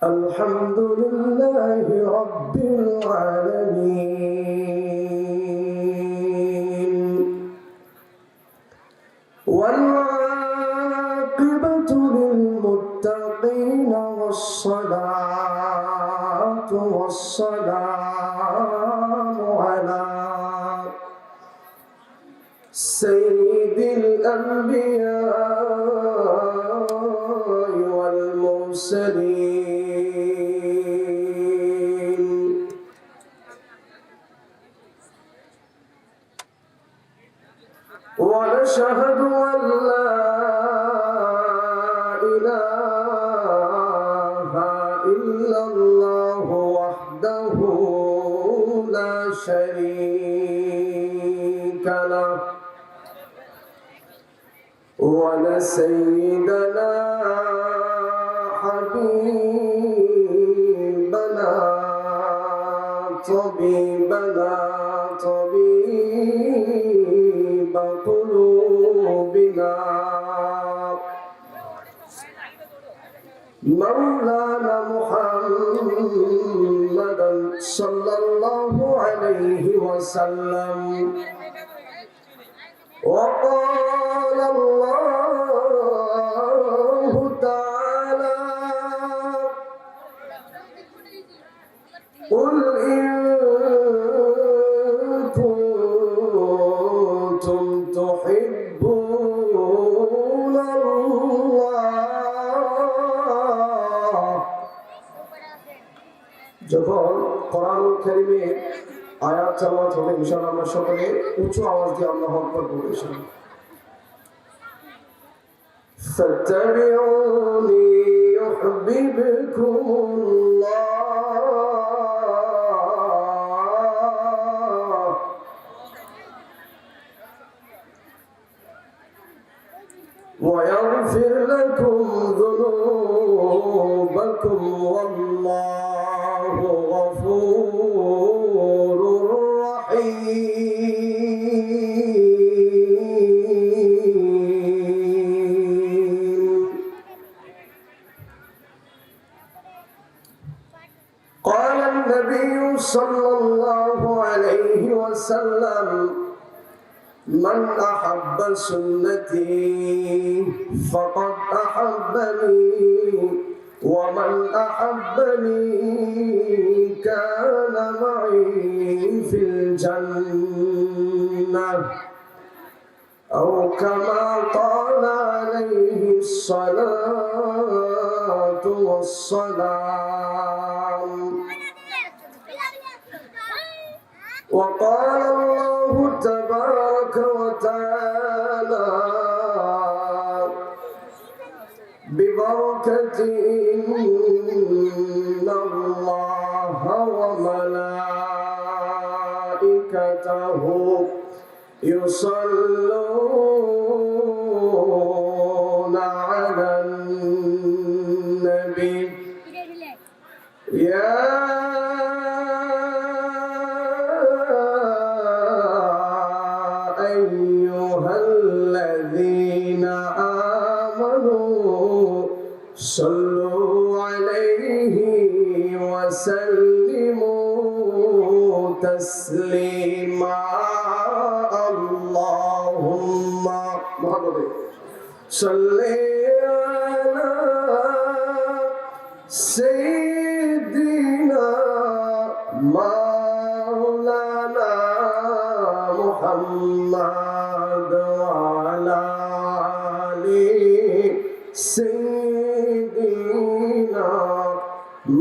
الحمد لله رب العالمين والعاقبة للمتقين والصلاة والسلام على سيد الأنبياء والمرسلين ونشهد أن لا إله إلا الله وحده لا شريك له وأن سيدنا حبيبنا طبيبنا طبيب قلوبنا مولانا محمدا صلى الله عليه وسلم وقال الله تعالى قل إن كنتم تحبون الله যখন কোরআনুল কারীমে আয়াত তেলাওয়াত হবে ইনশাআল্লাহ আমরা সকলে উঁচু আওয়াজ দিয়ে আল্লাহু আকবার বলবো ইনশাআল্লাহ فاتبعوني يحببكم الله ويغفر لكم ذنوبكم والله غفور رحيم قال النبي صلى الله عليه وسلم من أحب سنتي فقد أحبني ومن أحبني كان معي في الجنة أو كما قال عليه الصلاة والسلام وقال الله تبارك وتعالى ببركة إن الله وملائكته يصلون على النبي يا أيها الذين آمنوا صلوا عليه وسلموا تسليما اللهم صل على سيدنا مولانا محمد وعلى آل سيدنا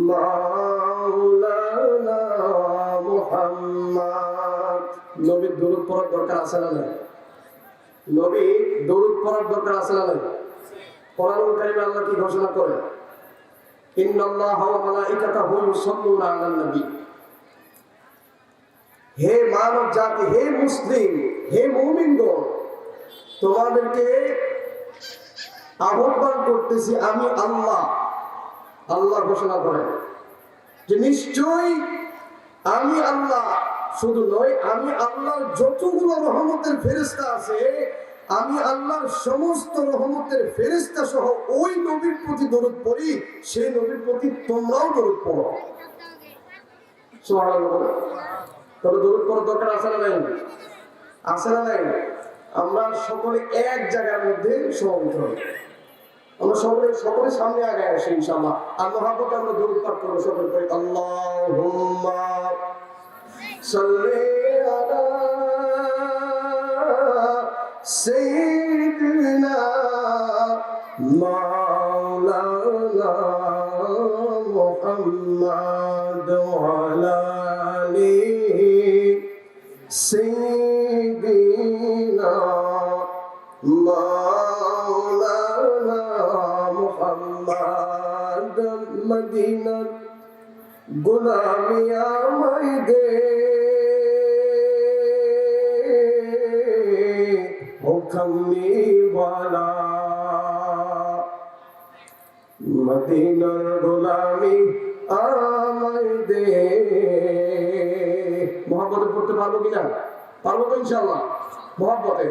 مولانا محمد নবীর দরুদ পড়ার দরকার আছে না নাই? নবী দরুদ পড়ার দরকার আছে না নাই? কোরআনুল কারীমে আল্লাহ কি ঘোষণা করে? ইন্নাল্লাহা ওয়া মালাইকাতাহু ইউসাল্লুনা আলান নবী। হে মানব জাতি, হে মুসলিম, হে মুমিনগণ, তোমাদেরকে আহ্বান করতেছি আমি আল্লাহ। আল্লাহ ঘোষণা করেন যে নিশ্চয়ই আমি আল্লাহ, শুধু নয় আমি আল্লাহর যতগুলো রহমতের ফেরেশতা আছে আমি আল্লাহর সমস্ত রহমতের ফেরেশতা সহ ওই নবীর প্রতি দরুদ পড়ি, সেই নবীর প্রতি তোমরাও দরুদ পড়ো। সুবহানাল্লাহ। তবে দরুদ পড়ার দরকার আছে না নাই? আছে না নাই? আমরা সকলে এক জায়গার মধ্যে সমবেত হই। আমরা সকলে সামনে আগে আসি ইনশাআল্লাহ। আর মহব্বতে আমরা দরুদ পাঠ করব, সকলে করি আল্লাহুম্মা সাল্লি আলা সাইয়্যিদিনা মাওলানা মুহাম্মাদ ওয়া আলা আলি সাইয়্যিদিনা মাওলানা মুহাম্মাদ। মদিনার গোলামি আমায় দে, ও কামলিওয়ালা। মদিনার গোলামি আমায় দে। মহব্বতে পড়তে পারবো কিনা? পারবো তো ইনশাআল্লাহ। মহব্বতে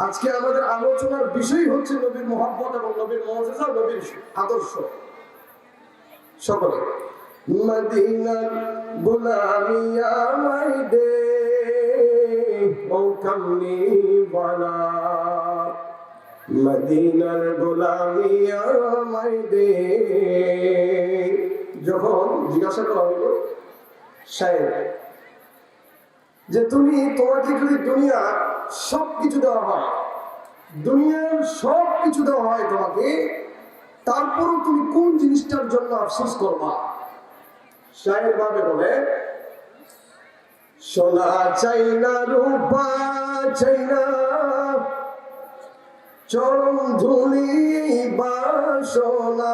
আজকে আমাদের আলোচনার বিষয় হচ্ছে নবীর মহব্বত এবং নবীর মুজিজা, নবীর আদর্শ। সকলে মদিনার গোলামি আমায় দে, ও কামলিওয়ালা। মদিনার গোলামি আমায় দে। যখন জিজ্ঞাসা করা হলো সাহেব যে তোমাকে যদি দুনিয়া সবকিছু দেওয়া হয়, দুনিয়ার সবকিছু দেওয়া হয় তোমাকে, তারপরও তুমি কোন জিনিসটার জন্য আফসোস করবা? শায়ের ভাবে বলে, সোনা চাই না, রূপা চাই না, চরণ ধুলি বাসনা।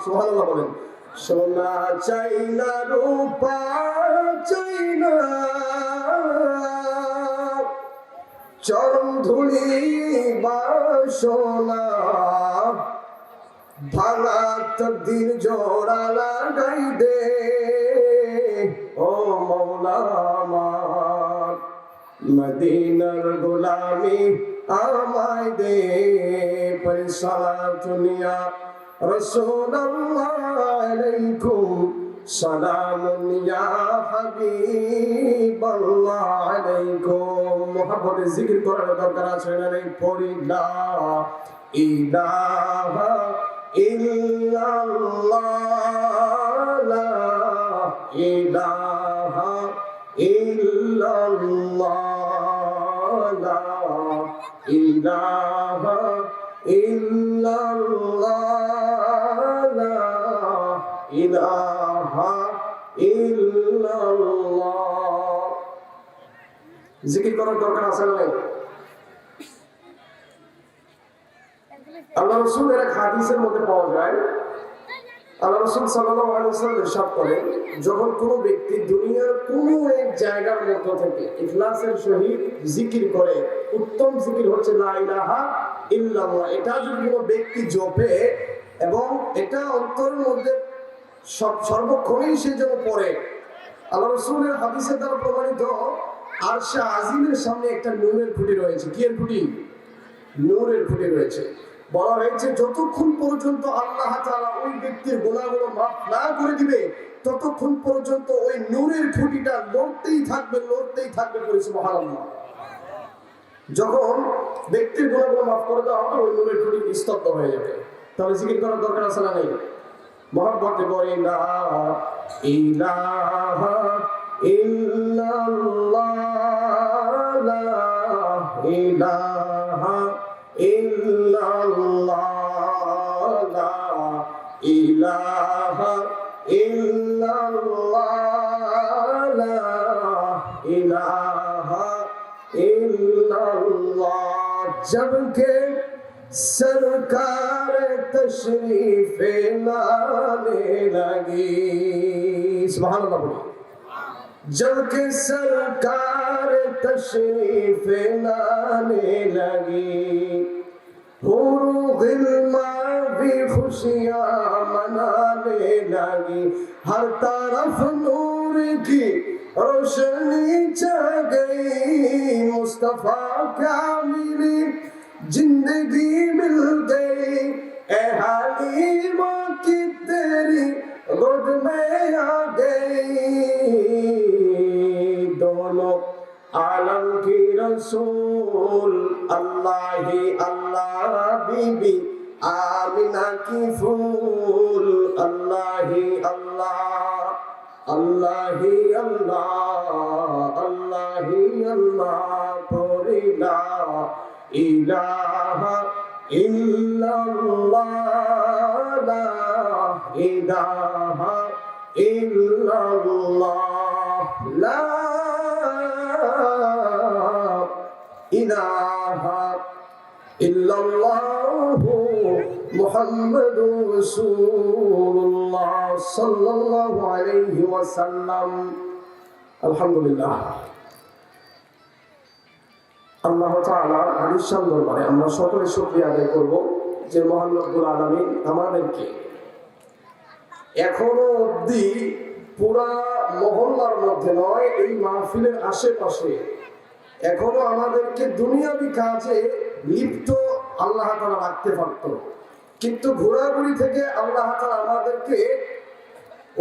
সুবহানাল্লাহ বলেন। সোনা চাই না, রূপা চাই না, চরণ ধুলি বাসনা। ভাঙা তকদির জোড়া লাগাই দে, ও মওলা আমার। মদিনার গোলামি আমায় দে। পরিসালাতু ইয়া রাসূলুল্লাহ আলাইকুম সালামুন ইয়া হাবিবাল্লাহ আলাইকুম। মুহাব্বতে জিকির করার দরকার আছে না নাই? পড়ি লা ইলাহা ইল্লাল্লাহ, লা ইলাহা ইল্লাল্লাহ, লা ইলাহা ইল্লাল্লাহ, লা ইলাহা ইল্লাল্লাহ। জিকির করার দরকার আছে না? আল্লাহ রাসূলের এক হাদিসের মধ্যে পাওয়া যায়, আল্লাহ রাসূল সাল্লাল্লাহু আলাইহি ওয়াসাল্লাম ইরশাদ করেন, যখন কোনো ব্যক্তি দুনিয়ার কোনো এক জায়গার মধ্য থেকে ইখলাসের সহিত জিকির করে, উত্তম জিকির হচ্ছে লা ইলাহা ইল্লাল্লাহ, এটা যদি কোনো ব্যক্তি জপে এবং এটা অন্তরের মধ্যে সর্বক্ষণই সে যেন পড়ে, আল্লাহ রাসূলের হাদিসের দ্বারা প্রমাণিত, আরশে আজিমের সামনে একটা নূরের খুঁটি রয়েছে। কি এর খুঁটি? নূরের খুঁটি রয়েছে। বলা হয়েছে যতক্ষণ পর্যন্ত আল্লাহ তাআলা ওই ব্যক্তির গুনাহগুলো মাফ না করে দিবে, ততক্ষণ পর্যন্ত ওই নূরের খুঁটিটা লড়তেই থাকবে, লড়তেই থাকবে। সুবহানাল্লাহ। যখন ব্যক্তির গুনাহগুলো মাফ করে দেওয়া হবে, ওই নূরের খুঁটি স্তব্ধ হয়ে যাবে। তাহলে জিকির করার দরকার আছে না নেই? মহব্বতে বলি লা ইলাহা ইল্লাল্লাহ, লা ইলাহা ইল্লাল্লাহ, লা ইলাহা ইল্লাল্লাহ, লা ইলাহা ইল্লাল্লাহ। জবকে सरकार तशरीफ लाने लगी, सुभान अल्लाह। जबकि सरकार तशरीफ लाने लगी, हुरू गिल्मा भी खुशियाँ मनाने लगी। हर तरफ नूर की रोशनी छा गई मुस्तफा कामिली जिंदगी मिल गई ए हालिमा की तेरी गोद में आ गई दोनों आलम की रसूल अल्लाह ही अल्लाह बीबी आमिना की फूल अल्लाह ही अल्लाह अल्लाह ही अल्लाह अल्लाह ही अल्लाह पढ़ी ला इलाहा इल्लल्लाह ला इलाहा इल्लल्लाह ला इलाहा इल्लल्लाह मुहम्मदुर रसूलुल्लाह सल्लल्लाहु अलैहि वसल्लम। আলহামদুলিল্লাহ আল্লাহ তাআলা আলিশান দরবারে আমরা সকলে শুকরিয়া আদায় করব যে মহান রব্বুল আলামিন আমাদেরকে এখনো অবধি পুরা মহল্লার মধ্যে নয় এই মাহফিলের আশেপাশে এখনো আমাদেরকে দুনিয়াবি কাজে লিপ্ত আল্লাহ তাআলা রাখতে পারত, কিন্তু ঘোরাঘুরি থেকে আল্লাহ তাআলা আমাদেরকে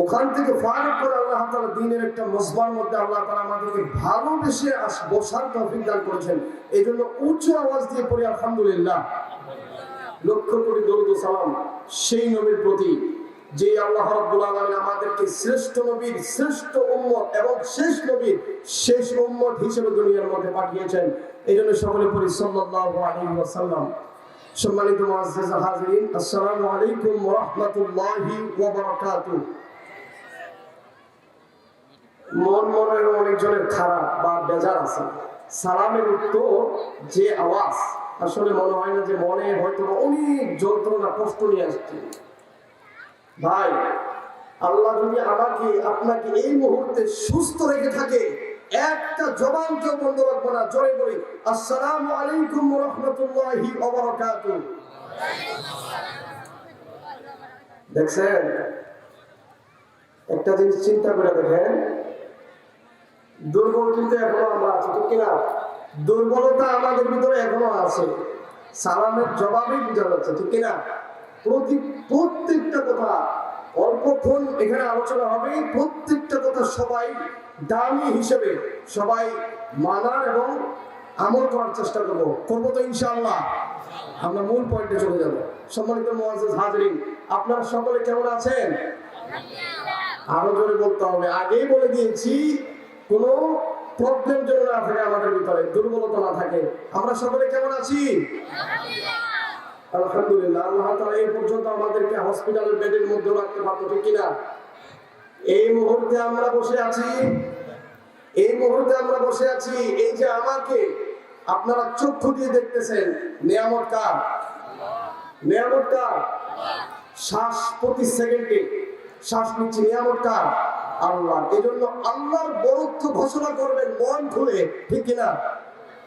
ওখান থেকে ফারিগ করে আল্লাহ তাআলা দ্বীনের একটা মজমার মধ্যে আল্লাহ তাআলা আমাদেরকে ভালোবেসে বসার তৌফিক দান করেছেন। এই জন্য উচ্চ আওয়াজ দিয়ে পড়ি আলহামদুলিল্লাহ। লক্ষ কোটি দরুদ ও সালাম সেই নবীর প্রতি যে আল্লাহ রাব্বুল আলামিন আমাদেরকে শ্রেষ্ঠ নবীর শ্রেষ্ঠ উম্মত এবং শেষ নবীর শেষ উম্মত হিসেবে দুনিয়ার মধ্যে পাঠিয়েছেন। এই জন্য সকলে পড়ি সাল্লাল্লাহু আলাইহি ওয়াসাল্লাম। সম্মানিত মুআজ্জাজ হাজিরিন, আসসালামু আলাইকুম ওয়া রাহমাতুল্লাহি ওয়া বারাকাতুহু। মন মনে অনেকজনের খারাপ বা বেজার আছে। সালামের উত্তর যে আওয়াজ আসলে মনে হয় না যে মনে হয়তো অনেক যন্ত্রণা কষ্ট নিয়ে আসছে। ভাই, আল্লাহ যদি আমাকে আপনাকে এই মুহূর্তে সুস্থ রেখে থাকে, একটা জবান কেউ বন্ধ রাখবো না, জোরে বলি আসসালামু আলাইকুম ওয়া রাহমাতুল্লাহি ওয়া বারাকাতুহু। দেখছেন, একটা জিনিস চিন্তা করে দেখেন, দুর্বল কিন্তু এখনো আমরা আছি, ঠিক কিনা? দুর্বলতা আমাদের ভিতরে এখনো আছে, সালামের জবাবই বোঝা যাচ্ছে, ঠিক কিনা? প্রত্যেকটা কথা অল্পক্ষণ এখানে আলোচনা হবে, প্রত্যেকটা কথা সবাই দামি হিসেবে সবাই মানার এবং আমল করার চেষ্টা করবো তো ইনশাআল্লাহ। আমরা মূল পয়েন্টে চলে যাব। সম্মানিত মুআজ্জাজ হাজিরিন, আপনারা সকলে কেমন আছেন? আরো জোরে বলতে হবে। আগেই বলে দিয়েছি, কোনো প্রবলেম যেন না থাকে আমাদের ভিতরে, দুর্বলতা না থাকে। আমরা সকলে কেমন আছি? আলহামদুলিল্লাহ। আল্লাহ তাআলা এই পর্যন্ত আমাদেরকে হসপিটালের বেডের মধ্যে রাখতে পারতো, ঠিক কিনা? এই মুহূর্তে আমরা বসে আছি, এই মুহূর্তে আমরা বসে আছি, এই যে আমাকে আপনারা চক্ষু দিয়ে দেখতেছেন, নিয়ামত কার? নিয়ামত কার? শ্বাস প্রতি সেকেন্ডে শ্বাস নিচ্ছি, নিয়ামত কার? আল্লাহ। এই জন্য আল্লাহর বরত্ব ঘোষণা করবেন মন খুলে, ঠিক কিনা?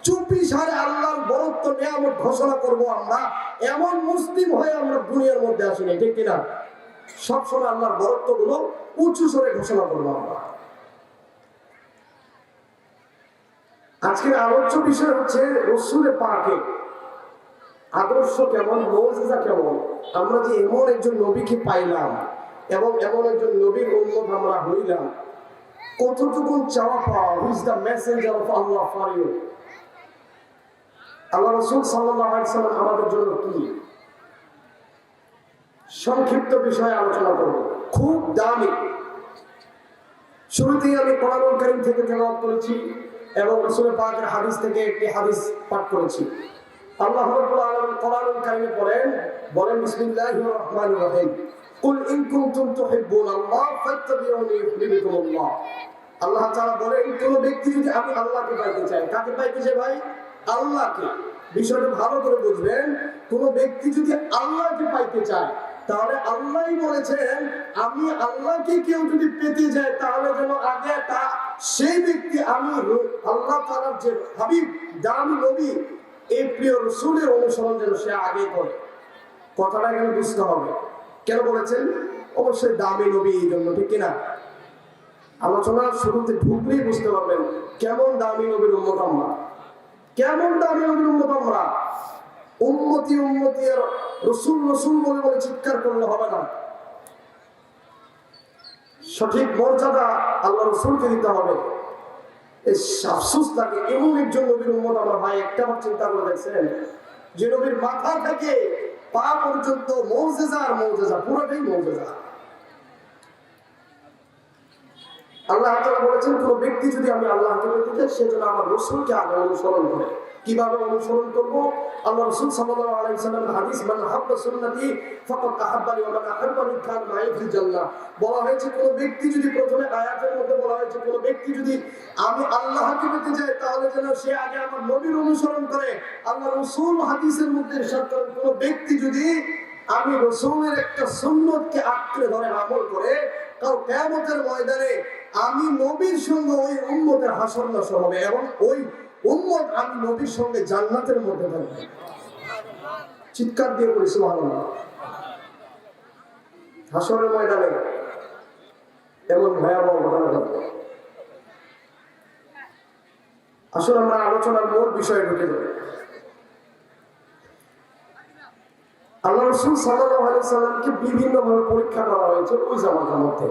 চুপি সারে আল্লাহর বরত্ব নিয়ামত ঘোষণা করব আমরা। এমন মুসলিম হয়ে আমরা দুনিয়ার মধ্যে আসিনি, ঠিক কিনা? সবসময় আল্লাহর বরত্ব গুলো উঁচু স্বরে ঘোষণা করবো আমরা। আজকের আলোচ্য বিষয় হচ্ছে রাসূল পাকের আদর্শ কেমন, মুজিজা কেমন। আমরা যে এমন একজন নবীকে পাইলাম এবং এমন একজন নবীর উম্মত আমরা হইলাম, কতটুকু চাওয়া পাওয়া। Who is the messenger of Allah for you. Allah রাসূল সাল্লাল্লাহু আলাইহি ওয়াসাল্লাম আমাদের জন্য কি? সংক্ষিপ্ত বিষয়ে আলোচনা করব, খুব দামি। শুরুতেই আমি কোরআনুল কারীম থেকে তেলাওয়াত করেছি এবং রাসূল পাকের হাদিস থেকে একটি হাদিস পাঠ করেছি। আল্লাহ রাব্বুল আলামিন কোরআনুল কারীমে বলেন বিসমিল্লাহির রহমানির রহিম, কুল ইন কুনতুম তুহিব্বুনাল্লাহ ফাত্তাবিউনি ইউহিব্বুকুমুল্লাহ। আল্লাহ তাআলা বলেন, কোন ব্যক্তি যদি আমি আল্লাহকে পাইতে চাই, কাকে পাইতে চাই ভাই? আল্লাহকে। বিষয়টা ভালো করে বুঝবেন, কোন ব্যক্তি যদি আল্লাহকে পাইতে চায়, তাহলে আল্লাহই বলেছেন আমি আল্লাহকে কেউ যদি পেতে যায় তাহলে যেন আগে সেই ব্যক্তি আমি আল্লাহ তাআলার যে হাবিব দামি নবী এই প্রিয় রাসূলের অনুসরণ যেন সে আগে করে। কথাটা এখানে বুঝতে হবে। কেন বলেছেন? অবশ্যই দামি নবী এই জন্য, ঠিক কিনা? আলোচনার শুরুতে ঢুকলেই বুঝতে পারবেন কেমন দামি নবীর উম্মত আমরা, কেমন দামি নবীর উম্মত আমরা। উম্মতি উম্মতি আর রসুল রসুল বলে বলে চিৎকার করলে হবে না। সঠিক মর্যাদা আল্লাহ রসুলকে দিতে হবে। এই আফসোস থাকে এমন একজন নবীর উম্মত আমরা ভাই একটা বার চিন্তা করে দেখছেন যে নবীর মাথা থেকে পা পর্যন্ত মৌজেজা আর মৌজেজা, পুরোটাই মৌজেজা। আল্লাহ তাআলা বলেছেন কোন ব্যক্তি যদি আমি আল্লাহকে পেতে চাই সেজন্য আমার রাসূলকে আগে অনুসরণ করে। কিভাবে অনুসরণ করব? আল্লাহ রাসূল সাল্লাল্লাহু আলাইহি ওয়াসাল্লামের হাদিস, মান হাব্বা সুন্নতি ফাকাদ আহাব্বানি ওয়া মান আহাব্বানি কান মাই ফিল জান্নাহ। বলা হয়েছে কোন ব্যক্তি যদি, প্রথমে আয়াতের মধ্যে বলা হয়েছে কোন ব্যক্তি যদি আমি আল্লাহকে পেতে চাই তাহলে যেন সে আগে আমার নবীর অনুসরণ করে। আল্লাহ রাসূল হাদিসের মধ্যে ইরশাদ করেন কোন ব্যক্তি যদি আমি রাসূলের একটা সুন্নতকে আঁকড়ে ধরে আমল করে, কাল কিয়ামতের ময়দানে আমি নবীর সঙ্গে ওই উম্মতের হাসর নাসর হবে এবং ওই উম্মত আমি নবীর সঙ্গে জান্নাতের মধ্যে থাকবে। চিৎকার দিয়ে বলি সুবহানাল্লাহ। হাসরের ময়দানে এমন ভয়াবহ ঘটনা ঘটবে। আসলে আমরা আলোচনার মূল বিষয়ে ঢুকে যাই। আল্লাহ রাসূল সাল্লাল্লাহু আলাইহি ওয়াসাল্লামকে বিভিন্নভাবে পরীক্ষা করা হয়েছে ওই জামানার মধ্যে।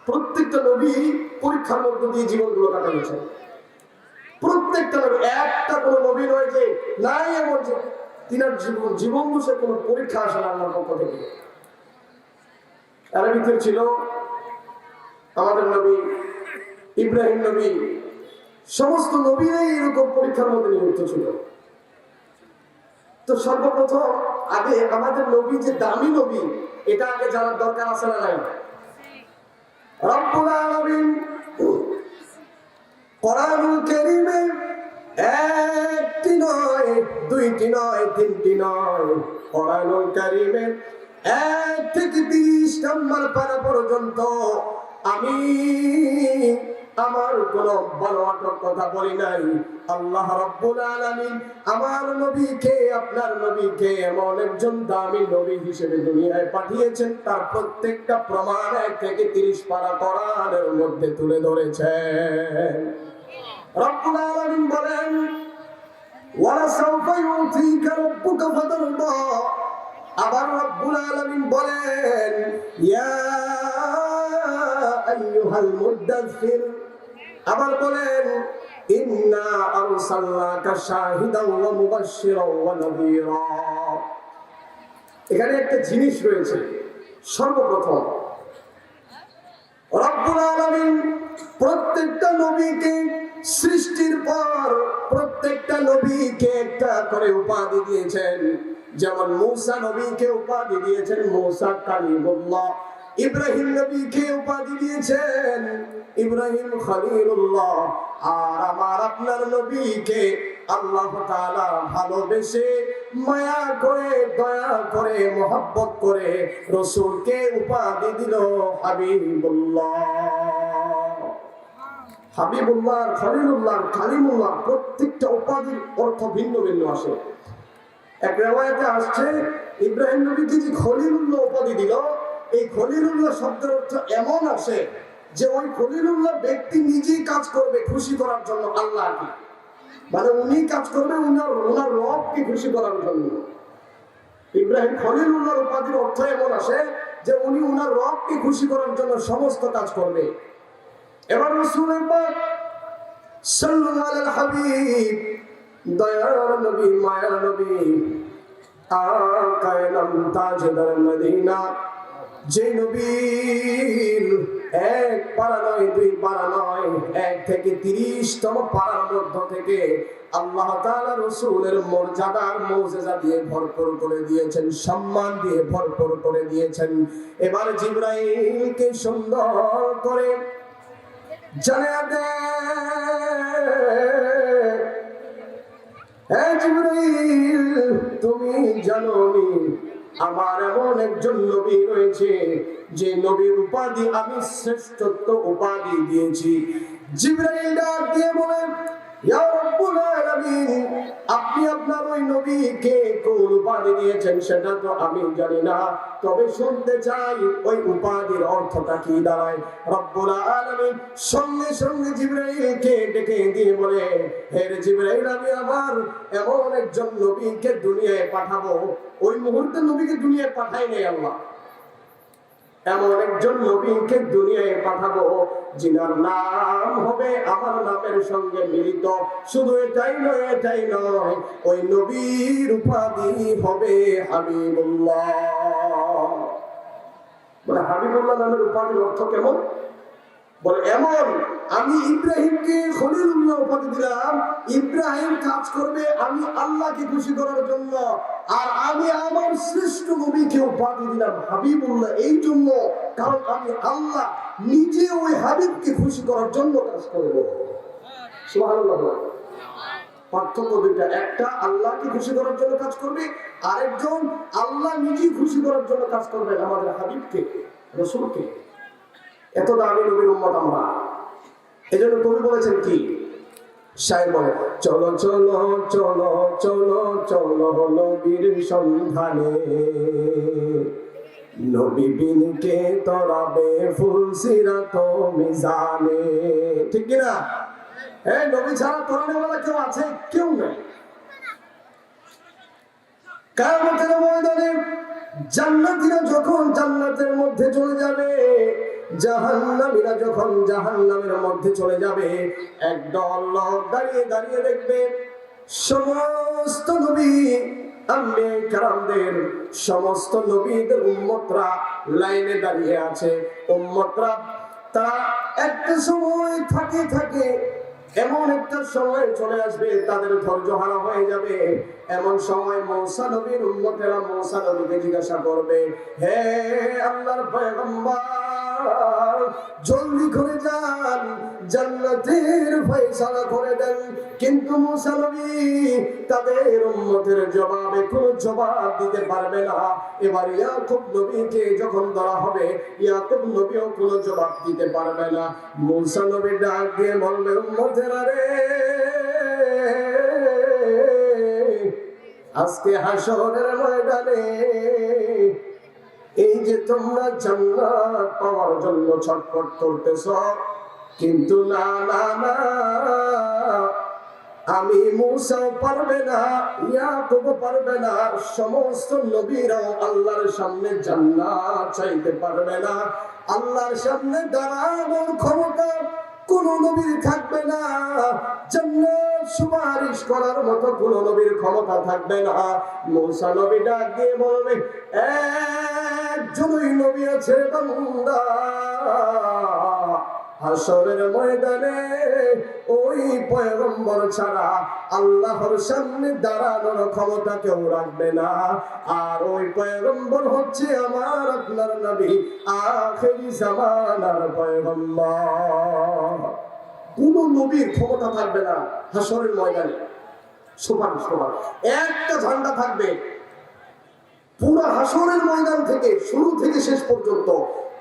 প্রত্যেকটা নবী পরীক্ষার মধ্য দিয়ে জীবনগুলো কাটিয়েছেন। প্রত্যেকটা নবী, একটা কোনো নবী নয় যে নাই এমন যে তিনার জীবন বসে কোনো পরীক্ষা আসে না আল্লাহর পক্ষ থেকে। এর ভিতরে ছিল আমাদের নবী ইব্রাহিম নবী, সমস্ত নবীরাই এরকম পরীক্ষার মধ্যে নিযুক্ত ছিল। তো সর্বপ্রথম আগে আমাদের নবী যে দামি নবী, এটা আগে জানার দরকার আছে না নাই? রব্বুল আলামিন কোরআনুল কারীমে একটি নয়, দুইটি নয়, তিনটি নয়, কোরআনুল কারীমে 1 থেকে 30 নম্বর পারা পর্যন্ত আমি আমার কোন বড় কথা বলি নাই। আল্লাহ রাব্বুল আলামিন আমার নবীকে, আপনার নবীকে এমন একজন দামি নবী হিসেবে দুনিয়ায় পাঠিয়েছেন, তার প্রত্যেকটা প্রমাণ 1 থেকে 30 পারা কোরআনের মধ্যে তুলে ধরেছেন। রাব্বুল আলামিন বলেন ওয়ালা সাওফা ইউতিকা রাব্বুকা ফাতারদা। আবার রাব্বুল আলামিন বলেন ইয়া আইয়ুহাল মুদাথথির। আবার বলেন ইন্না আরসালনাকা শাহিদান ওয়া মুবাশশিরান ওয়া নাযীরা। এখানে একটা জিনিস রয়েছে। সর্বপ্রথম রব্বুল আলামিন প্রত্যেকটা নবীকে সৃষ্টির পর প্রত্যেকটা নবীকে একটা করে উপাধি দিয়েছেন। যেমন মূসা নবীকে উপাধি দিয়েছেন মূসা কালিমুল্লাহ, ইব্রাহিম নবীকে উপাধি দিয়েছেন ইব্রাহিম খলিলুল্লাহ, আর আমার আপনার নবীকে আল্লাহ তাআলা ভালোবেসে মায়া করে দয়া করে মহব্বত করে রাসূলকে উপাধি দিল হাবিবুল্লাহ। হাবিবুল্লাহ, খলিলুল্লাহ, কালিমুল্লাহ প্রত্যেকটা উপাধির অর্থ ভিন্ন ভিন্ন আসে। এক রিওয়ায়াতে আসছে ইব্রাহিম নবীকে যে খলিলুল্লাহ উপাধি দিল, এই খলিলুল্লাহ শব্দের অর্থ এমন আসে যে ওই খলিলুল্লাহ ব্যক্তি নিজেই কাজ করবে খুশি করার জন্য আল্লাহকে, মানে উনি কাজ করবে ওনার রবকে খুশি করার জন্য। ইব্রাহিম খলিলুল্লাহর উপাধির অর্থ এমন আসে যে উনি ওনার রবকে খুশি করার জন্য সমস্ত কাজ করবে। এবার রাসূলের পাক সাল্লাল্লাহু আলাইহি হাবিব, দয়ার নবী, মায়ার নবী, আকায়ে নাম তাজদার মদিনা, যে নবীর 1 পারা নয়, 2 পারা নয়, 1 থেকে 30তম পারার মধ্য থেকে আল্লাহ তাআলা রাসূলের মর্যাদার মুজিজা দিয়ে ভরপুর করে দিয়েছেন, সম্মান দিয়ে ভরপুর করে দিয়েছেন। এবার জিবরাইলকে সুন্দর করে জানিয়ে দে, হে জিবরাইল তুমি জানোনি আমার এমন একজন নবী রয়েছে যে নবীর উপাধি আমি শ্রেষ্ঠত্ব উপাধি দিয়েছি। জিবরাইল ডাক দিয়ে বলেন ইয়া রাব্বুল আলামিন, আপনি আপনার ওই নবীকে কোন উপাধি দিয়েছেন সেটা তো আমি জানি না, তবে শুনতে চাই ওই উপাধির অর্থটা কি দাঁড়ায়। রব্বুল আলামিন সঙ্গে সঙ্গে জিবরাইলকে ডেকে দিয়ে বলে, হে জিবরাইল, আমি আমার এমন একজন নবীকে দুনিয়ায় পাঠাবো। ওই মুহূর্তে নবীকে দুনিয়ায় পাঠাই নাই আল্লাহ, এমন একজন নবীকে দুনিয়ায় পাঠাবো যিনার নাম হবে আমার নামের সঙ্গে মিলিত। শুধু এটাই নয়, ওই নবীর উপাধি হবে হাবিবুল্লাহ। বলে হাবিবুল্লাহ নামের উপাধির অর্থ কেমন? বলে এমন, আমি ইব্রাহিমকে খলিলুল্লাহ উপাধি দিলাম, ইব্রাহিম কাজ করবে আমি আল্লাহকে খুশি করার জন্য, আর আমি আমার শ্রেষ্ঠ নবীকে উপাধি দিলাম হাবিবুল্লাহ এই জন্য, কারণ আমি আল্লাহ নিজে ওই হাবিবকে খুশি করার জন্য কাজ করব। সুবহানাল্লাহ। পার্থক্য দুইটা, একটা আল্লাহকে খুশি করার জন্য কাজ করবে, আরেকজন আল্লাহ নিজে খুশি করার জন্য কাজ করবে আমাদের হাবিবকে, রাসূলকে। এত দামি নবীর উম্মত আমরা। এজন্য কবি বলেছেন কি, শায়ের বলে, চলো চলো চলো চলো চলো নবীর সন্ধানে, নবী বিনকে তরাবে ফুলসিরাত মিজানে। ঠিক কি না? এই নবী ছাড়া তরানে वाला কেউ আছে? কেউ নাই। কিয়ামতের ময়দানে জান্নাতীরা যখন জান্নাতের মধ্যে চলে যাবে, জাহান্নামীরা যখন জাহান্নামের মধ্যে চলে যাবে, একদল লোক দাঁড়িয়ে দাঁড়িয়ে দেখবে সমস্ত নবী আম্বিয়া কেরামদের, সমস্ত নবীদের উম্মতরা লাইনে দাঁড়িয়ে আছে। উম্মতরা তারা একটা সময় থাকে এমন একটা সময় চলে আসবে তাদের ধৈর্য হারা হয়ে যাবে। এমন সময় মূসা নবীর উম্মতেরা মূসা নবীকে জিজ্ঞাসা করবে, হে আল্লাহর পয়গম্বর, জলদি করে যান, জান্নাতের ফয়সালা করে দেন। কিন্তু মূসা নবী তাদের উম্মতের জবাবে কোনো জবাব দিতে পারবে না। এবার ইয়াকুব নবীকে যখন ধরা হবে, ইয়াকুব নবীও কোনো জবাব দিতে পারবে না। মূসা নবী ডাক দিয়ে বলবে, উম্মতেরা রে, আজকে হাসরের ময়দানে এই যে তোমরা জান্নাত পাওয়ার জন্য ছটফট করতেছ, কিন্তু না না না, আমি মূসাও পারবে না, ইয়াকুবও পারবে না, সমস্ত নবীরাও আল্লাহর সামনে জান্নাত চাইতে পারবে না। আল্লাহর সামনে দাঁড়ানোর ক্ষমতা কোন নবীর থাকবে না, জান্নাত সুপারিশ করার মতো কোন নবীর ক্ষমতা থাকবে না। মূসা নবী ডাক দিয়ে বলবে, একজনই নবী আছে বান্দা, হাসরের ময়দানে ওই পয়গম্বর ছাড়া আল্লাহর সামনে দাঁড়ানোর ক্ষমতা কেউ রাখবে না। আর ওই পয়গম্বর হচ্ছে আমার আপনার নবী, আখিরি জামানার পয়গম্বর। কোন নবীর ক্ষমতা থাকবে না হাসরের ময়দানে সুপারিশ করার। একটা ঝান্ডা থাকবে পুরো হাসরের ময়দান থেকে, শুরু থেকে শেষ পর্যন্ত,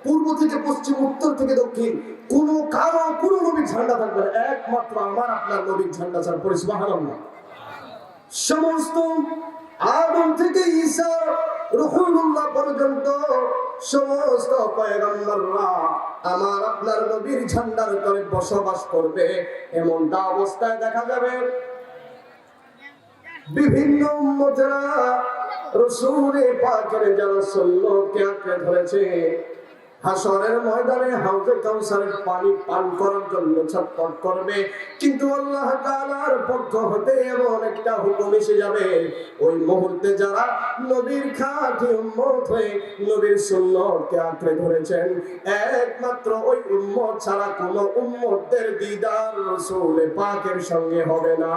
পূর্ব থেকে পশ্চিম, উত্তর থেকে দক্ষিণ, কোন নবীর ঝান্ডা থাকবে না, একমাত্র আমার আপনার নবীর ঝান্ডা ছাড়া। পড়ি সুবহানাল্লাহ। সমস্ত আদম থেকে ঈসা রূহুল্লাহ পর্যন্ত সমস্ত পয়গম্বররা আমার আপনার নবীর ঝান্ডার তলে বসবাস করবে। এমনটা অবস্থায় দেখা যাবে বিভিন্ন উম্মতেরা রাসূল পাকের যারা সুন্নতকে আঁকড়ে ধরেছে, হাসরের ময়দানে হাউজে কাউসারের পানি পান করার জন্য ছটফট করবে। কিন্তু আল্লাহ তাআলার পক্ষ হতে এমন একটা হুকুম এসে যাবে, ওই মুহূর্তে যারা নবীর খাঁটি উম্মত হয়ে নবীর সুন্নতকে আঁকড়ে ধরেছেন, একমাত্র ওই উম্মত ছাড়া কোনো উম্মতের দিদার রাসূল পাকের সঙ্গে হবে না।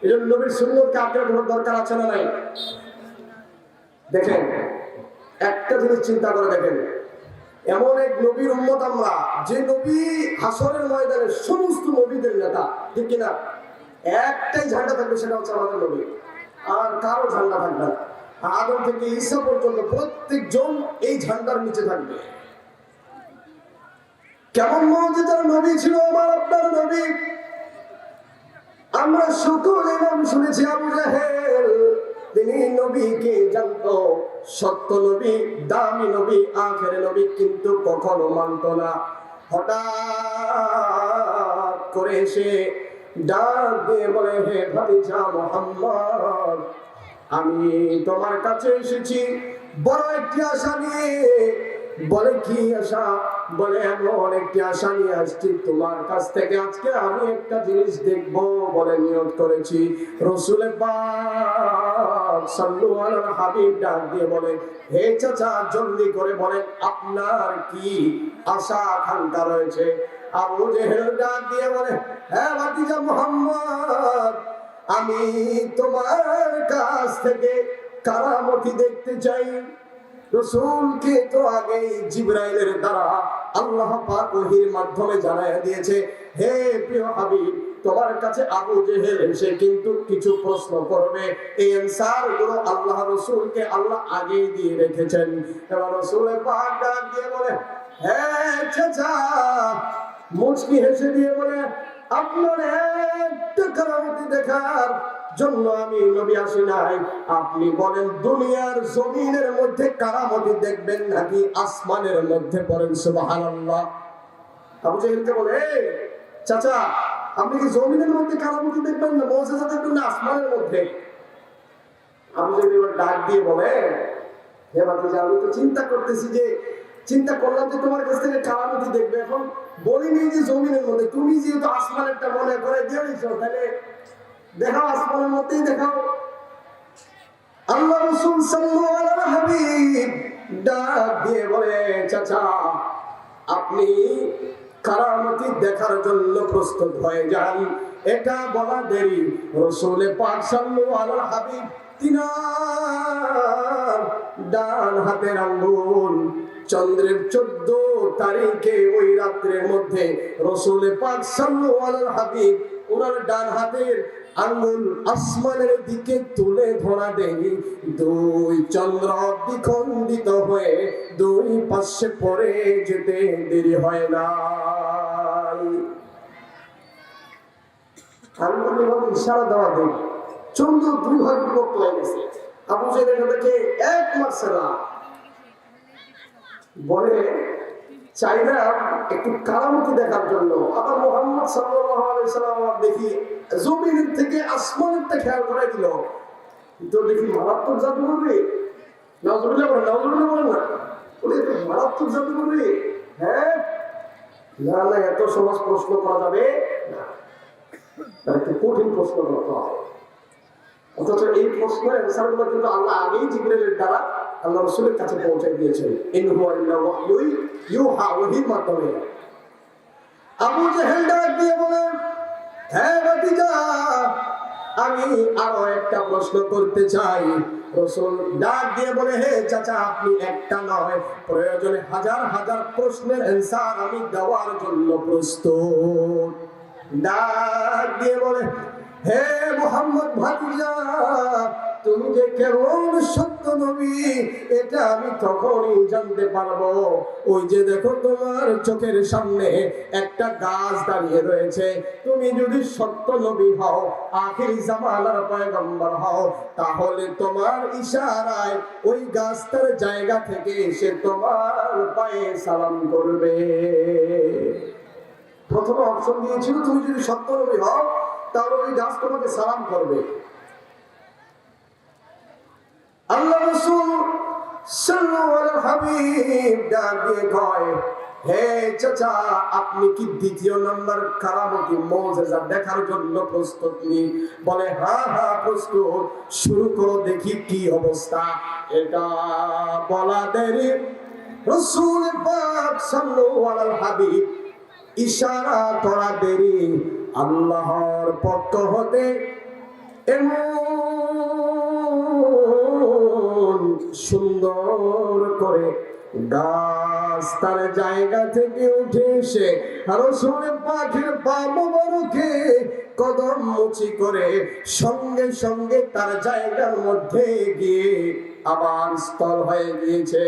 এজন্য নবীর সুন্নতকে আঁকড়ে ধরার দরকার আছে না নাই? দেখেন, একটা জিনিস চিন্তা করে দেখেন, এমন এক নবীর উম্মত আমরা, যে নবী হাসরের ময়দানে সমস্ত নবীদের নেতা, ঠিক কিনা? একটাই ঝান্ডা থাকবে, সেটা হচ্ছে আমাদের নবী, আর কারো ঝান্ডা থাকবে না। আদম থেকে ঈসা পর্যন্ত প্রত্যেকজন এই ঝান্ডার নিচে থাকবে। কেমন মর্যাদার নবী ছিল আমার আপনার নবী! আমরা সকলে নাম শুনেছি আবু জাহেল, তিনি নবীকে জানতো, সত্য নবী, দামি নবী, আখের নবী, কিন্তু কখনো মানত না। হঠাৎ করে এসে ডাক দিয়ে বলে, হে ভাতিজা মুহাম্মদ, আমি তোমার কাছে এসেছি বড় একটি আশা নিয়ে। বলে, কি আশা? বলে, এমন একটি আশা নিয়ে আসছি তোমার কাছ থেকে, আজকে আমি একটা জিনিস দেখবো বলে নিয়ত করেছি। রাসূল পাক সাল্লাল্লাহু আলাইহি হাবিব ডাক দিয়ে বলে, হে চাচা, জলদি করে বলেন আপনার কি আশা আকাঙ্ক্ষা রয়েছে। আবু জেহেল ডাক দিয়ে বলে, হ্যাঁ ভাতিজা মুহাম্মদ, আমি তোমার কাছ থেকে কারামতি দেখতে চাই। রাসূলকে তো আগে জিবরাইলের দ্বারা আল্লাহ পাক ওহীর মাধ্যমে জানায়া দিয়েছে, হে প্রিয় হাবিব, তোমার কাছে আবু জেহেল এসে কিন্তু কিছু প্রশ্ন করবে, এই আনসার গুলো আল্লাহ রাসূলকে আল্লাহ আগেই দিয়ে রেখেছেন। এবার রাসূল পাক ডাক দিয়ে বলে, হ্যাঁ চাচা, মুচকি হেসে দিয়ে বলে, আপনার একটা কারামতি দেখার জন্য আমি নবী আসি নাই। আপনি বলেন দুনিয়ার জমিনের মধ্যে কারামতি দেখবেন নাকি আসমানের মধ্যে? বলেন সুবহানাল্লাহ। আবু জাহেলকে বলে, চাচা, আপনি কি জমিনের মধ্যে কারামতি দেখবেন না মুজিজা দেখবেন না আসমানের মধ্যে? আবু জাহেল ডাক দিয়ে বলে, হে ভাতিজা, আমি তো চিন্তা করতেছি, যে চিন্তা করলাম যে তোমার কাছ থেকে কারামতি দেখবে, এখন বলিনি যে জমিনের মধ্যে, তুমি যেহেতু আসমানেরটা মনে করে দিয়ে দিচ্ছ, তাহলে দেখাও, আসমানের মধ্যেই দেখাও। আল্লাহ রাসূল সাল্লাল্লাহু আলাইহি হাবিব ডাক দিয়ে বলে, চাচা, আপনি কারামতি দেখার জন্য প্রস্তুত হয়ে যান। এটা বলা দেরি, রাসূল পাক সাল্লাল্লাহু আলাইহি হাবিব তিনার ডান হাতের আঙ্গুল চন্দ্রের 14 তারিখে ওই রাত্রের মধ্যে রাসূল পাক সাল্লাল্লাহু আলাইহি হাবিব ওনার ডান হাতের আঙ্গুল আসমানের দিকে তুলে ধরা দেই, দুই চন্দ্র দ্বিখণ্ডিত হয়ে দুই পাশে পড়ে যেতে দেরি হয় না। আঙ্গুল ইশারা দেওয়া দেই, চন্দ্র দুই ভাগ বিভক্ত হয়ে গেছে। আবু জাহেল দেখে এক মারছে না, বলে চাইনা একটু কারামতি দেখার জন্য। আবার মুহাম্মদ সাল্লাল্লাহু আলাইহি সাল্লাম দেখি জমিনের থেকে আসমানেরটা খেয়াল করে দিল, তো দেখি মারাত্মক জাদু করবে। নাউজুবিল্লাহ বলেন, নাউজুবিল্লাহ বলেন না, বলে একটু মারাত্মক জাদু করবে। হ্যাঁ, না না, এত সহজ প্রশ্ন করা যাবে না, তার একটু কঠিন প্রশ্ন করতে হবে। অথচ এই প্রশ্নের অ্যান্সারগুলো কিন্তু আল্লাহ আগেই জিবরাইলের দ্বারা আল্লাহ রাসূলের কাছে পৌঁছে দিয়েছেন, ইন হুয়া ইল্লা ওয়াহয়ুন ইউহা, ওহীর মাধ্যমে। আবু জাহেল ডাক দিয়ে বলে, হ্যাঁ ভাতিজা, আমি আরো একটা প্রশ্ন করতে চাই। রাসূল ডাক দিয়ে বলে, হে চাচা, আপনি একটা নয়, প্রয়োজনে হাজার হাজার প্রশ্নের অ্যান্সার আমি দেওয়ার জন্য প্রস্তুত। ডাক দিয়ে বলে, হে মুহাম্মদ ভাতিজা, তুমি যে কেমন সত্য নবী এটা আমি তখনই জানতে পারবো, ওই যে দেখো তোমার চোখের সামনে একটা গাছ দাঁড়িয়ে রয়েছে, তুমি যদি সত্য নবী হও, আখির জামানার পয়গম্বর হও, তাহলে তোমার ইশারায় ওই গাছটার জায়গা থেকে এসে তোমার পায়ে সালাম করবে। প্রথম অপশন দিয়েছিল, তুমি যদি সত্য নবী হও তাহলে ওই গাছ তোমাকে সালাম করবে। আল্লাহ রাসূল সাল্লাল্লাহু আলাইহি হাবিব ডাক দিয়ে কয়, হে চাচা, আপনি কি দ্বিতীয় নাম্বার কারামতি মুজিজা দেখার জন্য প্রস্তুত নি? বলে, হ্যাঁ হ্যাঁ প্রস্তুত, শুরু করো, দেখি কি অবস্থা। এটা বলা দেরি, রাসূল পাক সাল্লাল্লাহু আলাইহি হাবিব ইশারা করা দেরি, আল্লাহর পক্ষ হতে এমন সুন্দর করে গাছ তার জায়গা থেকে উঠে এসে রাসূল পাকের পা মোবারকে কদম মুচি করে সঙ্গে সঙ্গে তার জায়গার মধ্যে গিয়ে আবার স্থল হয়ে গিয়েছে।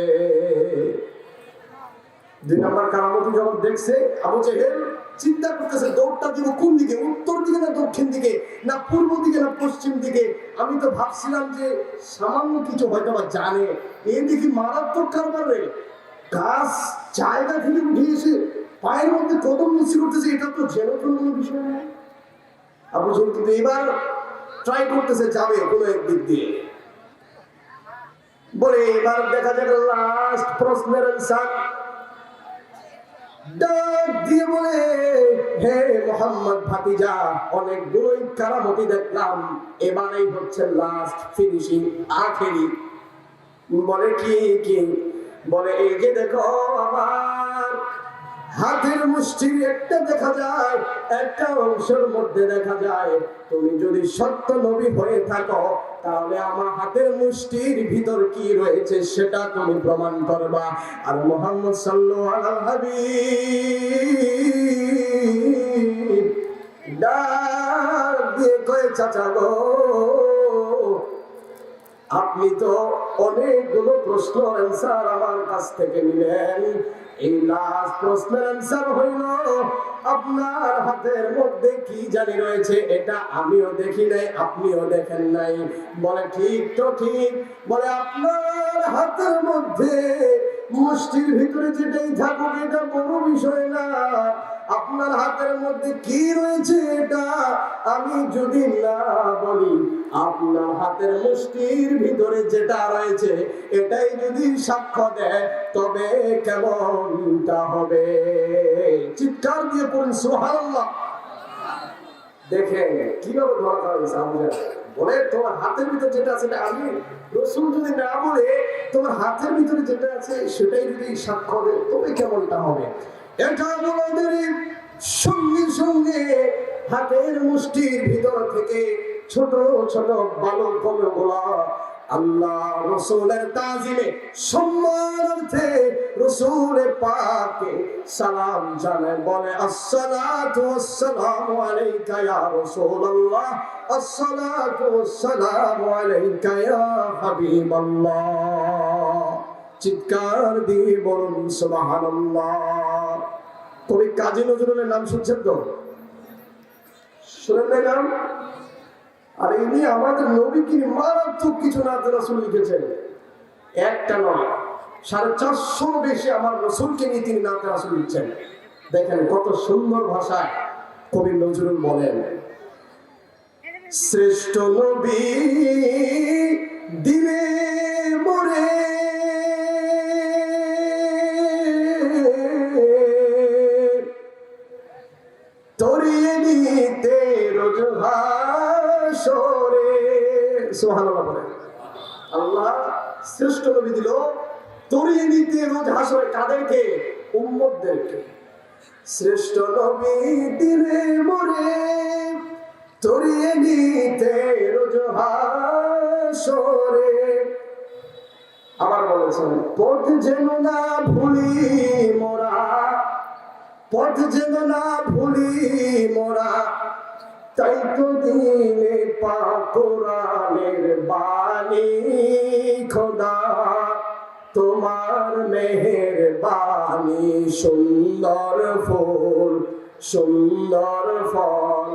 দুই নম্বর কারামতি যখন দেখছে, আবু জেহেল চিন্তা করতেছে দৌড়টা দিব কোন দিকে, উত্তর দিকে না দক্ষিণ দিকে, না পূর্ব দিকে না পশ্চিম দিকে। আমি তো ভাবছিলাম যে সামান্য কিছু হয়তো বা জানে, এই দেখি মারাত্মক কারবার রে। গাছ জায়গা থেকে উঠে এসে পায়ের মধ্যে কদম মুচি করতেছে, এটা তো যেন কোনো বিষয় না। আবু জেহেল কিন্তু এবার ট্রাই করতেছে যাবে কোনো একদিক দিয়ে, বলে এবার দেখা যাবে লাস্ট প্রশ্নের আনসার ডাক দিয়ে বলে, হে মোহাম্মদ ভাতিজা, অনেকগুলোই কারামতি দেখলাম, এবারেই হচ্ছে লাস্ট ফিনিশিং, আখেরি। বলে কি কি? বলে এই যে দেখো আমার হাতের মুষ্টির একটা দেখা যায়, একটা অংশের মধ্যে দেখা যায়, তুমি যদি সত্য নবী হয়ে থাকো তাহলে আমার হাতের মুষ্টির ভিতর কি রয়েছে সেটা তুমি প্রমাণ করবা। আর মুহাম্মদ সাল্লাল্লাহু আলাইহি হাবিব ডাক দিয়ে কয়, চাচা গো, আপনি তো অনেকগুলো প্রশ্ন অ্যান্সার আমার কাছ থেকে নিলেন, এই লাস্ট প্রশ্নের অ্যান্সার হইল আপনার হাতের মধ্যে কি জানি রয়েছে, এটা আমিও দেখি নাই, আপনিও দেখেন নাই। বলে ঠিক তো ঠিক। বলে আপনার হাতের মধ্যে মুষ্টির ভিতরে যেটাই থাকুক এটা বড় বিষয় না, আপনার হাতের মধ্যে কি রয়েছে এটা আমি যদি না বলি, আপনার হাতের মুষ্টির ভিতরে যেটা রয়েছে এটাই যদি সাক্ষ্য দেয় তবে কেমনটা হবে? চিৎকার দিয়ে পড়ুন সুবহানাল্লাহ। দেখেন কিভাবে ধরা হয়েছে। বলে তোমার হাতের ভিতরে যেটা আছে আমি রাসূল যদি না বলে তোমার হাতের ভিতরে যেটা আছে সেটাই যদি সাক্ষ্য দেয় তবে কেমনটা হবে? এটা বলাদের সঙ্গে সঙ্গে হাতের মুষ্টির ভিতর থেকে ছোট ছোট বালক কণাগুলো আল্লাহ রাসূলের তাজিমে সম্মানার্থে রাসূলের পাকে সালাম জানায়, বলে আসসালাতু ওয়াসসালামু আলাইকা ইয়া রাসূলুল্লাহ, আসসালাতু ওয়াসসালামু আলাইকা ইয়া হাবিবাল্লাহ। চিৎকার দিয়ে বলুন সুবহানাল্লাহ। কবি কাজী নজরুলের নাম শুনছেন তো? শুনেন না নাম? আর ইনি আমাদের নবীকে মারাত্মক কিছু নাতে রাসূল লিখেছেন, একটা নয় 450 বেশি আমার রাসূলকে নিয়ে তিনি নাতে রাসূল লিখছেন। দেখেন কত সুন্দর ভাষায় কবি নজরুল বলেন, শ্রেষ্ঠ নবী দিলে মোরে তরিয়ে নিতে রোজ হাসরে। সুবহানাল্লাহ বলেন। আল্লাহ শ্রেষ্ঠ নবী দিল তরিয়ে নিতে রোজ হাসরে, কাদেরকে? উম্মতদেরকে। শ্রেষ্ঠ নবী দিলে মোরে তরিয়ে নিতে রোজ হাসরে। আবার বলেছেন, পথ যেন না ভুলি মোরা, পথ যেন না ভুলি মোরা, তাই তো দিনে পাক কোরআনের বাণী খোদা, তোমার মেহেরবানি সুন্দর ফুল সুন্দর ফল,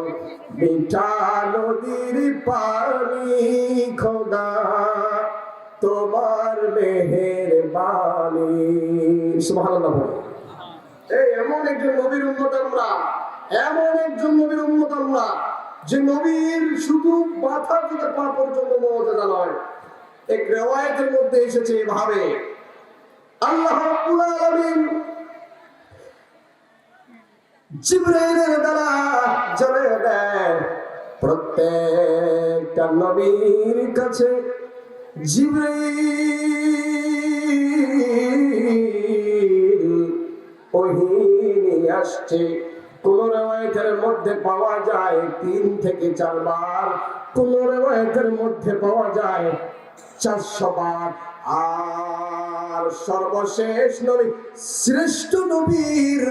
মিঠা নদীর পানি খোদা, তোমার মেহেরবানি। সুবহানাল্লাহ। এই এমন একজন নবীর উম্মত আমরা, এমন একজন নবীর উম্মত আমরা যে নবীর শুধু মাথা থেকে পা পর্যন্ত মর্যাদা নয়। এক রিওয়ায়াতের মধ্যে এসেছে এভাবে, আল্লাহ রাব্বুল আলামিন জিবরাইলের দ্বারা জানিয়ে দেন প্রত্যেকটা নবীর কাছে জিবরাইল ওহী নিয়ে আসছে। কোন রিওয়ায়াতের মধ্যে পাওয়া যায় 3 থেকে 4 বার, কোন রিওয়ায়াতের মধ্যে পাওয়া যায় 400 বার। আর সর্বশেষ নবী, শ্রেষ্ঠ নবীর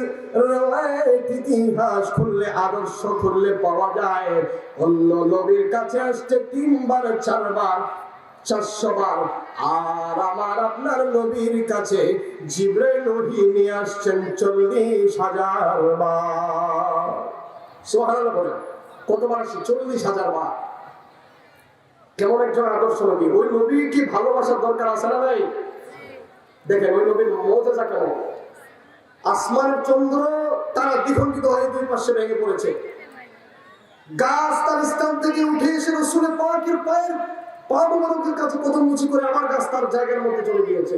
রিওয়ায়াত ইতিহাস খুললে, আদর্শ খুললে পাওয়া যায় অন্য নবীর কাছে আসছে 3 বার 4 বার 400 বার। আর আমার আপনার নবীর কাছে জিবরাইল ওহী নিয়ে আসছেন 40,000 বার। সুবহানাল্লাহ বলেন, কতবার আসছে? 40,000 বার। কেমন একজন আদর্শ নবী! ওই নবী কি ভালোবাসার দরকার আছে না নাই? দেখেন ওই নবীর মুজিজা কেমন। আসমানের চন্দ্র তারা দ্বিখণ্ডিত হয়ে দুই পাশে ভেঙে পড়েছে। গাছ তার স্থান থেকে উঠে এসে রাসূলের পাকের পায়ের পা মোবারকের কাছে কদম মুচি করে আমার গাছ তার জায়গার মধ্যে চলে গিয়েছে।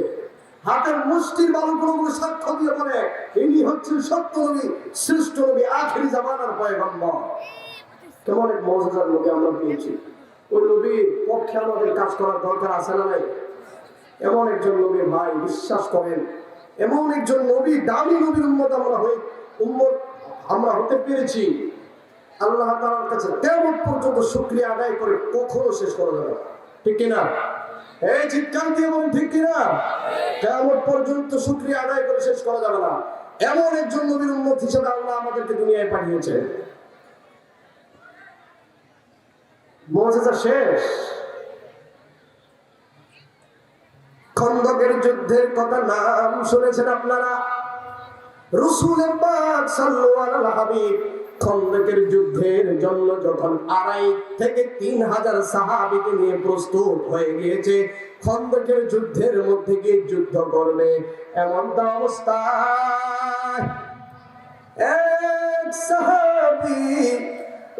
হাতের মুষ্টির বালুগুলো সাক্ষ্য দিয়ে বলে ইনি হচ্ছেন সত্য নবী, শ্রেষ্ঠ নবী, আখিরি জামানার পয়গম্বর। কেমন এক মুজিজার নবী আমরা পেয়েছি। ওই নবীর পক্ষে আমাদের কাজ করার দরকার আছে না নাই? এমন একজন নবী ভাই, বিশ্বাস করেন, এমন একজন নবী, দামি নবীর উম্মত আমরা হতে পেরেছি। আল্লাহ তাআলার কাছে কিয়ামত পর্যন্ত শুকরিয়া আদায় করে কখনো শেষ করা যাবে না, ঠিক কিনা? এই চিৎকার দিয়ে বলুন, ঠিক কিনা? কিয়ামত পর্যন্ত শুকরিয়া আদায় করে শেষ করা যাবে না। এমন একজন নবীর উম্মত হিসেবে আল্লাহ আমাদেরকে দুনিয়ায় পাঠিয়েছে। মুজিজা শেষ। খন্দকের যুদ্ধের কথা নাম শুনেছেন আপনারা? রাসূল পাক সাল্লাল্লাহু আলাইহি হাবিব খন্দকের যুদ্ধের জন্য যখন 2.5 থেকে 3,000 সাহাবীকে নিয়ে প্রস্তুত হয়ে গিয়েছে খন্দকের যুদ্ধের মধ্যে গিয়ে যুদ্ধ করবে, এমন অবস্থায় এক সাহাবী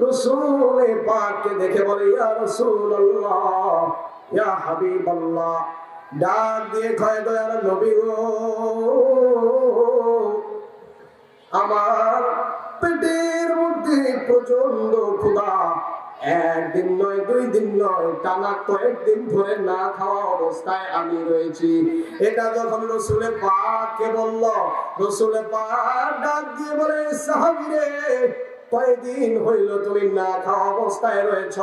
রাসূল পাককে দেখে বলে, ইয়া রাসূলুল্লাহ, ইয়া হাবিবাল্লাহ, ডাক দিয়ে কয়, দয়ার নবী গো, আমার পেটের মধ্যে প্রচন্ড ক্ষুধা, একদিন নয়, 2 দিন নয়, টানা কয়েকদিন ধরে না খাওয়া অবস্থায় আমি রয়েছি। এটা যখন রাসূল পাককে বলল, রাসূল পাক ডাক দিয়ে বলে, সাহাবীরে, কয়েকদিন হইল তুমি না খাওয়া অবস্থায় রয়েছ?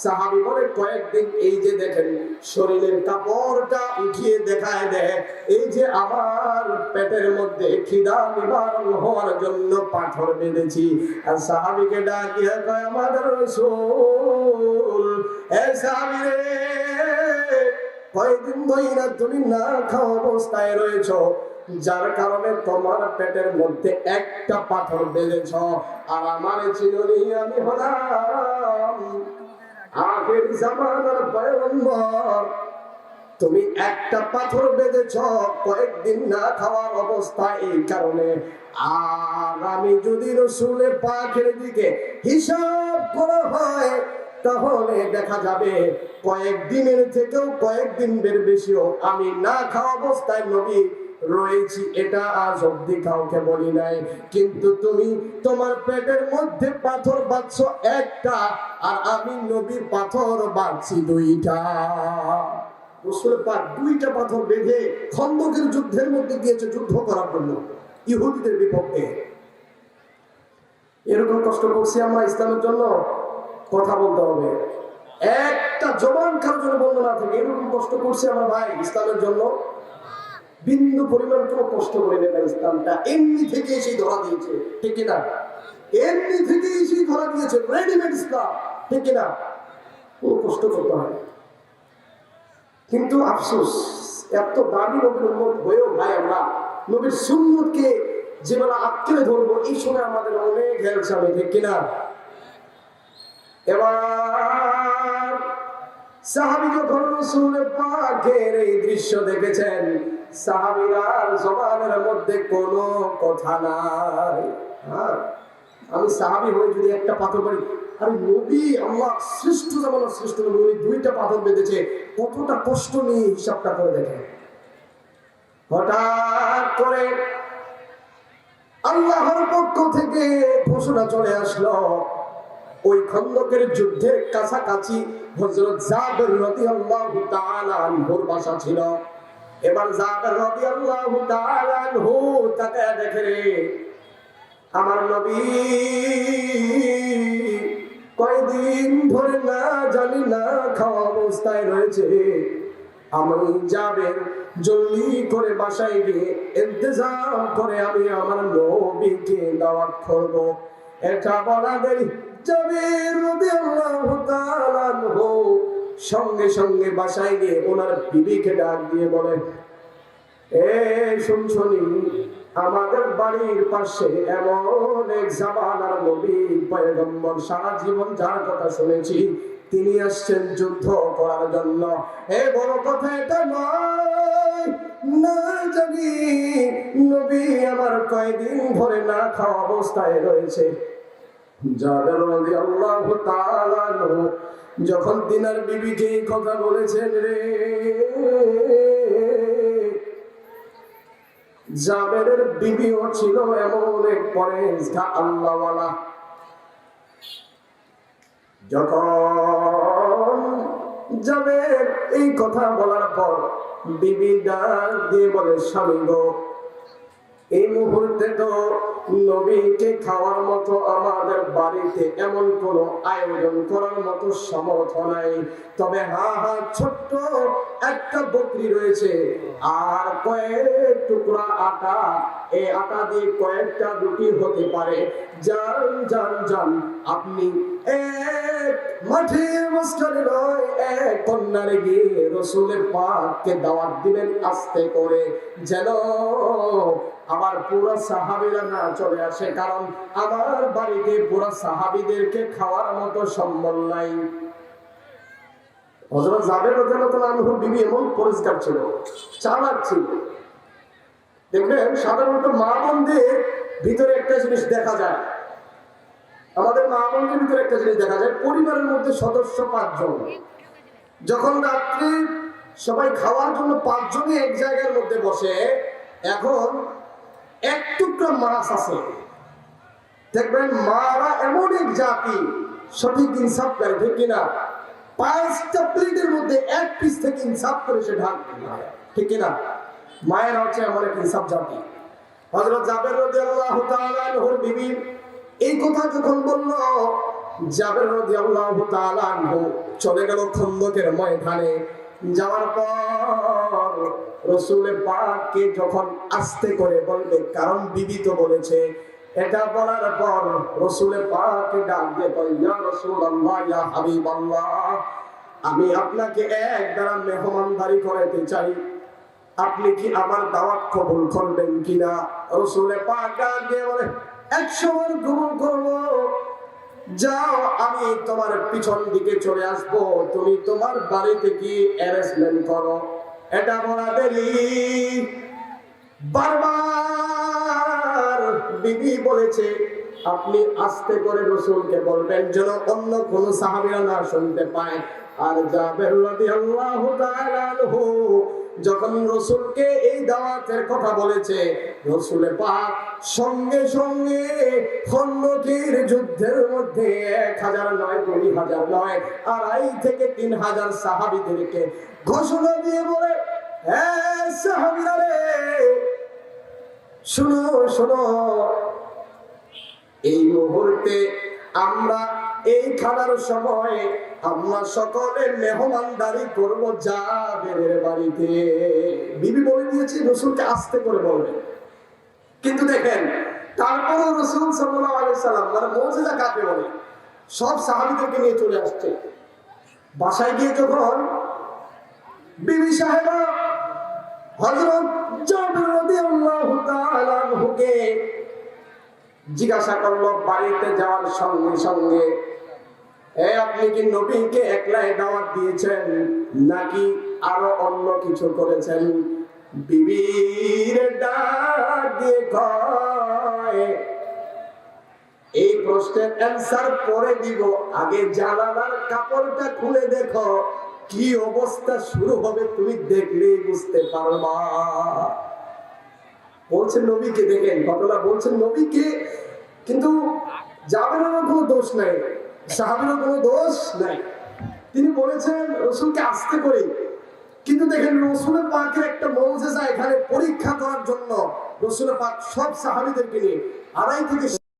সাহাবী বলে, কয়েকদিন। এই যে দেখেন শরীরের কাপড়টা উঠিয়ে দেখায় দেয়, এই যে আমার পেটের মধ্যে খিদা নিবারণ হওয়ার জন্য পাথর বেঁধেছি। আর সাহাবীকে ডাকিয়ে কয়, আমাদের রাসূল, এ সাহাবী রে, কয়েকদিন ধরে তুমি না খাওয়া অবস্থায় রয়েছ, যার কারণে তোমার পেটের মধ্যে একটা পাথর বেঁধেছ। আর আমার চিনি আমি হলাম আখির জামানার পয়গম্বর, তুমি একটা পাথর বেঁধেছ কয়েকদিন না খাওয়ার অবস্থায়, এই কারণে। আর আমি যদি রাসূল পাকের দিকে হিসাব করা হয় তাহলে দেখা যাবে কয়েকদিনের থেকেও কয়েকদিনের বেশিও আমি না খাওয়া অবস্থায় নবী রয়েছি। এটা আজ অব্দি কাউকে বলি নাই, কিন্তু তুমি তোমার পেটের মধ্যে পাথর বাঁধছো একটা, আর আমি নবী পাথর বাঁধছি 2টা। রাসূল পাক 2টা পাথর বেঁধে খন্দকের যুদ্ধের মধ্যে গিয়েছে যুদ্ধ করার জন্য ইহুদিদের বিপক্ষে। এরকম কষ্ট করছি আমরা ইসলামের জন্য, কথা বলতে হবে। একটা জবান কারোর জন্য বন্ধ না থাকে, এরকম কষ্ট করছি আমরা ভাই ইসলামের জন্য। বিন্দু পরিমাণ কোনো কষ্ট করে নেবে ইসলামটা, এমনি থেকে সেই ধরা দিয়েছে, ঠিক কিনা? এমনি থেকে সেই ধরা দিয়েছে, রেডিমেড ইসলাম, ঠিক কিনা? কোনো কষ্ট করতে হয়। কিন্তু আফসোস, এত দামি নবীর উম্মত হয়েও ভাই আমরা নবীর সুন্নতকে যেভাবে আঁকড়ে ধরবো, এই সময় আমাদের অনেক হেলসামে, ঠিক কিনা? এবার সাহাবী যখন রাসূল পাকের এই দৃশ্য দেখেছেন, সাহাবীরার জবানের মধ্যে কোনো কথা নাই। আমি সাহাবী হয়ে যদি একটা পাথর মারি, আরে নবী, আল্লাহ শ্রেষ্ঠ জামানার শ্রেষ্ঠ নবী, উনি 2টা পাথর বেঁধেছে, কতটা কষ্ট নিয়ে হিসাবটা করে দেখেন। হঠাৎ করে আল্লাহর পক্ষ থেকে ঘোষণা চলে আসলো, ওই খন্দকের যুদ্ধের কাছাকাছি হযরত জাবের রাদিয়াল্লাহু তাআলা আনহুর বাসা ছিল। এবার জাবের রাদিয়াল্লাহু তাআলা আনহু তাকায় দেখে, রে আমার নবী কয়দিন ধরে না জানি না খাওয়া অবস্থায় রয়েছে। আমি জাবের জলদি করে বাসায় গিয়ে ইন্তজাম করে আমি আমার নবীকে দাওয়াত করব। এটা বলা দেরি, জাবের রাদিয়াল্লাহু তাআলা আনহু সঙ্গে সঙ্গে বাসায় গিয়ে ওনার বিবিকে ডাক দিয়ে বলে, শুনছনি, আমাদের বাড়ির পাশে এমন এক জামানার নবী পয়গম্বর সারা জীবন যার কথা শুনেছি, তিনি আসছেন যুদ্ধ করার জন্য। বড় কথা এটা নয়, না জানি নবী আমার কয়দিন ধরে না খাওয়া অবস্থায় রয়েছে। জাবের রাদিয়াল্লাহু তাআলা আনহু যখন তিনার বিবিকে এই কথা বলেছেন, রে জাবেরের বিবিও ছিল এমন এক পরেজগার আল্লাহওয়ালা। যখন জাবের এই কথা বলার পর বিবি ডাক দিয়ে বলে, স্বামী গো, এই মুহূর্তে তো নবীকে খাওয়ার মতো আমাদের বাড়িতে এমন কোন আয়োজন করার মতো সামর্থ্য নাই, তবে ছোট্ট একটা বকরি রয়েছে আর কয়েক টুকরা আটা, এই আটা দিয়ে কয়েকটা রুটি হতে পারে। যান যান যান, আপনি এক মাঠের মাঝখানে নয়, এক কন্যারে গিয়ে রাসূলের পাককে দাওয়াত দিবেন আস্তে করে, যেন আমার পুরো সাহাবীরা না চলে আসে, কারণ আমার বাড়িতে পুরো সাহাবীদেরকে খাওয়ার মতো সম্বল নাই। হযরত জাবের রাদিয়াল্লাহু তাআলা আনহু বিবি এমন পরিষ্কার ছিল, চালাক ছিল। দেখবেন সাধারণত মা বোনদের ভিতরে একটা জিনিস দেখা যায়, আমাদের মা বোনদের ভিতরে একটা জিনিস দেখা যায়, পরিবারের মধ্যে সদস্য 5 জন, যখন রাত্রে সবাই খাওয়ার জন্য 5 জনই এক জায়গার মধ্যে বসে, এখন এক টুকরা মাছ আছে, দেখবেন মারা এমন এক জাতি সঠিক ইনসাফ করে, ঠিক কিনা? 5টা প্লেটের মধ্যে এক পিস থেকে ইনসাফ করে সে ঢাকবে, ঠিক কিনা? মায়ের হচ্ছে এমন এক ইনসাফ জাতি। হযরত জাবের রাদিয়াল্লাহু তাআলা আনহুর বিবি এই কথা যখন বলল, জাবের রাদিয়াল্লাহু তাআলা আনহু চলে গেল খন্দকের ময়দানে। যাওয়ার পর রাসূলের পাককে যখন আস্তে করে বলবে, কারণ বিবি তো বলেছে, এটা বলার পর রাসূলের পাককে ডাক দিয়ে বলে, ইয়া রাসূলুল্লাহ, ইয়া হাবিবাল্লাহ, আমি আপনাকে এক দ্বারা মেহমানদারি করাতে চাই, আপনি কি আমার দাওয়াত কবুল করবেন কিনা? রাসূলের পাক ডাক দিয়ে বলে, 100 বার কবুল করব, যাও, আমি তোমার পিছন দিকে চলে আসবো, তুমি তোমার বাড়িতে কি অ্যারেঞ্জমেন্ট করো। এটা বলা দেরি, বারবার বিবি বলেছে, আপনি আস্তে করে রাসূলকে বলবেন যেন অন্য কোন সাহাবীরা না শুনতে পায়। আর জাবের রাদিয়াল্লাহু তাআলা আনহু যখন রাসূলকে এই দাওয়াতের কথা বলেছে, রাসূল পাক সঙ্গে সঙ্গে খন্দকের যুদ্ধের মধ্যে 1000 নয়, 2000 নয়, 2.5 থেকে 3000 সাহাবীদেরকে ঘোষণা দিয়ে বলে, হে সাহাবীরা রে, শুনো শুনো, এই মুহূর্তে আমরা এই খানার সময় আমরা সকলে মেহমানদারি করব জাবেরের বাড়িতে। বিবি বলে দিয়েছি রাসূলকে আস্তে করে বলবেন, কিন্তু দেখেন তারপরও রাসূল সাল্লাল্লাহু আলাইহি সাল্লাম, মানে মুজিজা কাকে বলে, সব সাহাবীদেরকে নিয়ে চলে আসছে। বাসায় গিয়ে যখন বিবি সাহেবা হযরত জাবের রাদিয়াল্লাহু তাআলা আনহুকে জিজ্ঞাসা করলো বাড়িতে যাওয়ার সঙ্গে সঙ্গে, আপনি কি নবীকে একলাই দাওয়াত দিয়েছেন নাকি আরো অন্য কিছু করেছেন? বিবির ডাক দিয়ে কয়, এই প্রশ্নের অ্যানসার পরে দিব, আগে জানালার কাপড়টা খুলে দেখো, কি অবস্থা শুরু হবে তুমি দেখলেই বুঝতে পারবা। বলছেন নবীকে, দেখেন ঘটনা বলছেন নবীকে, কিন্তু জাবেরের কোনো দোষ নাই, সাহাবীরও কোনো দোষ নাই। তিনি বলেছেন রাসূলকে আস্তে করে, কিন্তু দেখেন রাসূলের পাকের একটা মুজিজা এখানে পরীক্ষা করার জন্য রাসূলের পাক সব সাহাবীদেরকে নিয়ে 2.5 থেকে